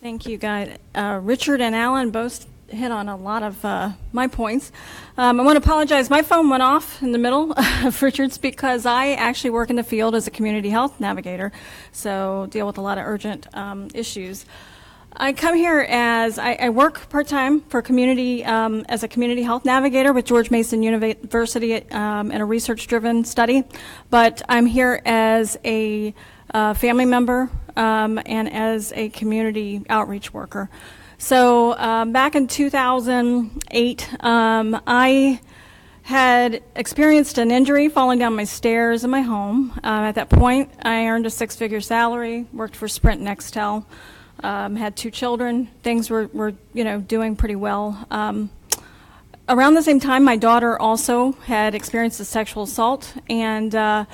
Thank you, guys. Richard and Alan both hit on a lot of my points. I want to apologize. My phone went off in the middle of Richard's because I actually work in the field as a community health navigator, so deal with a lot of urgent issues. I come here as I work part-time for community as a community health navigator with George Mason University in a research-driven study, but I'm here as a family member and as a community outreach worker. So back in 2008, I had experienced an injury falling down my stairs in my home. At that point, I earned a six-figure salary, worked for Sprint and Nextel, had two children. Things were doing pretty well. Around the same time, my daughter also had experienced a sexual assault, and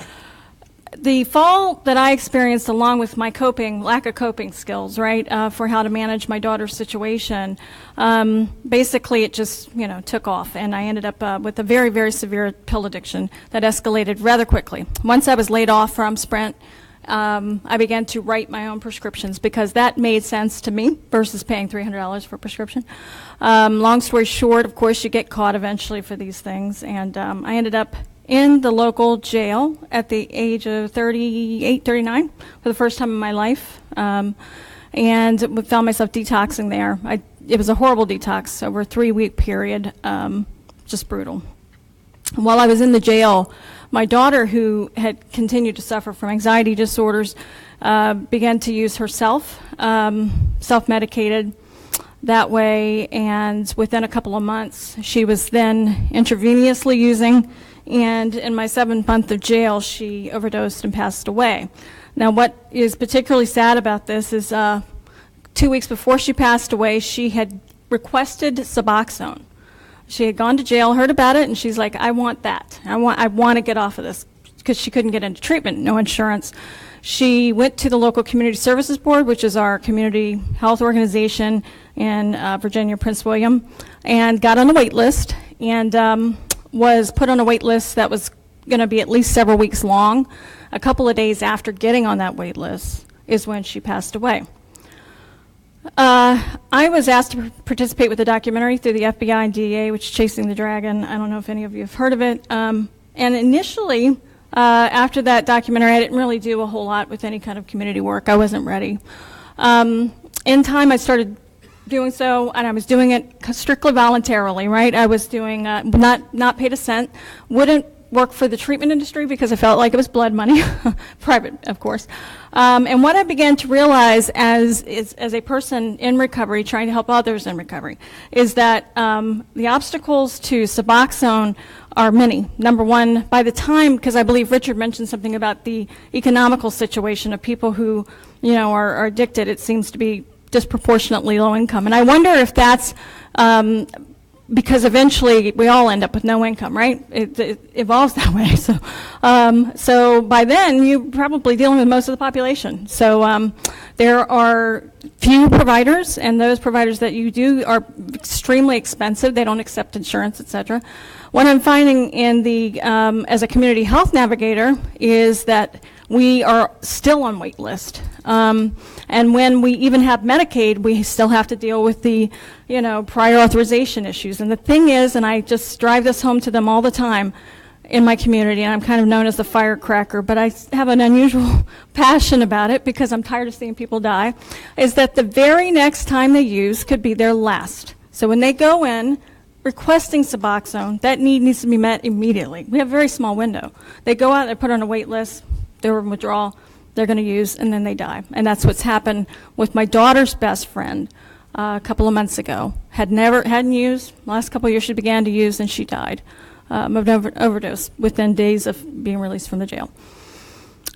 the fall that I experienced, along with my lack of coping skills, right, for how to manage my daughter's situation, basically it just, took off, and I ended up with a very, very severe pill addiction that escalated rather quickly. Once I was laid off from Sprint, I began to write my own prescriptions because that made sense to me versus paying $300 for a prescription. Long story short, of course, you get caught eventually for these things, and I ended up in the local jail at the age of 38, 39 for the first time in my life, and found myself detoxing there. It was a horrible detox over a 3-week period, just brutal. While I was in the jail, my daughter, who had continued to suffer from anxiety disorders, began to use herself, self-medicated that way, and within a couple of months, she was then intravenously using, and in my 7th month of jail, she overdosed and passed away. Now, what is particularly sad about this is 2 weeks before she passed away, she had requested Suboxone. She had gone to jail, heard about it, and she's like, I want that. I want to get off of this, because she couldn't get into treatment, no insurance. She went to the local Community Services Board, which is our community health organization in Virginia, Prince William, and got on a wait list, and was put on a wait list that was going to be at least several weeks long. A couple of days after getting on that wait list is when she passed away. I was asked to participate with a documentary through the FBI and DEA, which is Chasing the Dragon. I don't know if any of you have heard of it. And initially, after that documentary, I didn't really do a whole lot with any kind of community work. I wasn't ready. In time, I started doing so, and I was doing it strictly voluntarily, right? I was doing not paid a cent, wouldn't work for the treatment industry because I felt like it was blood money, private, of course. And what I began to realize as a person in recovery, trying to help others in recovery, is that the obstacles to Suboxone are many. Number one, by the time, because I believe Richard mentioned something about the economical situation of people who, are addicted, it seems to be disproportionately low income. And I wonder if that's because eventually we all end up with no income, right? It evolves that way. So by then, you're probably dealing with most of the population. So there are few providers, and those providers that you do are extremely expensive. They don't accept insurance, et cetera. What I'm finding in as a community health navigator is that we are still on wait list. And when we even have Medicaid, we still have to deal with the, prior authorization issues. And the thing is, and I just drive this home to them all the time in my community, and I'm kind of known as the firecracker, but I have an unusual passion about it because I'm tired of seeing people die, is that the very next time they use could be their last. So when they go in requesting Suboxone, that need needs to be met immediately. We have a very small window. They go out, they're put on a wait list, they're in withdrawal, they're going to use, and then they die. And that's what's happened with my daughter's best friend a couple of months ago. Hadn't used. Last couple of years she began to use, and she died of an overdose within days of being released from the jail.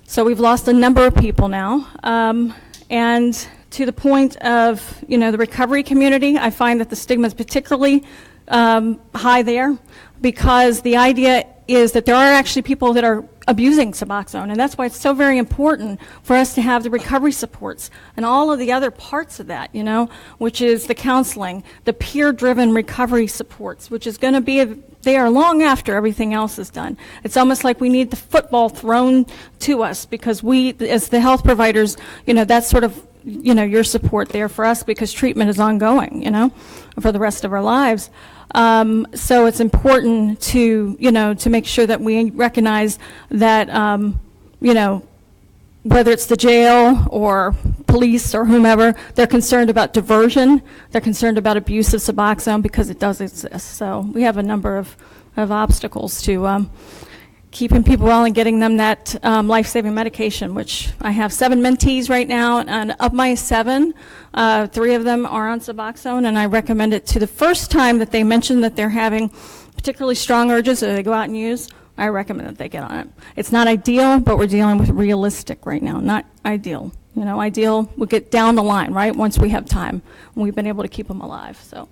So we've lost a number of people now. And to the point of, the recovery community, I find that the stigma is particularly high there because the idea is that there are actually people that are abusing Suboxone, and that's why it's so very important for us to have the recovery supports and all of the other parts of that, which is the counseling, the peer-driven recovery supports, which is going to be there long after everything else is done. It's almost like we need the football thrown to us because we, as the health providers, that's sort of your support there for us, because treatment is ongoing, for the rest of our lives. So it's important to, to make sure that we recognize that, whether it's the jail or police or whomever, they're concerned about diversion. They're concerned about abuse of Suboxone because it does exist. So we have a number of obstacles to keeping people well and getting them that life-saving medication, which I have 7 mentees right now, and of my 7, 3 of them are on Suboxone, and I recommend it to the first time that they mention that they're having particularly strong urges or they go out and use. I recommend that they get on it. It's not ideal, but we're dealing with realistic right now, not ideal. Ideal, we'll get down the line, right, once we have time, and we've been able to keep them alive. So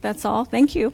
that's all. Thank you.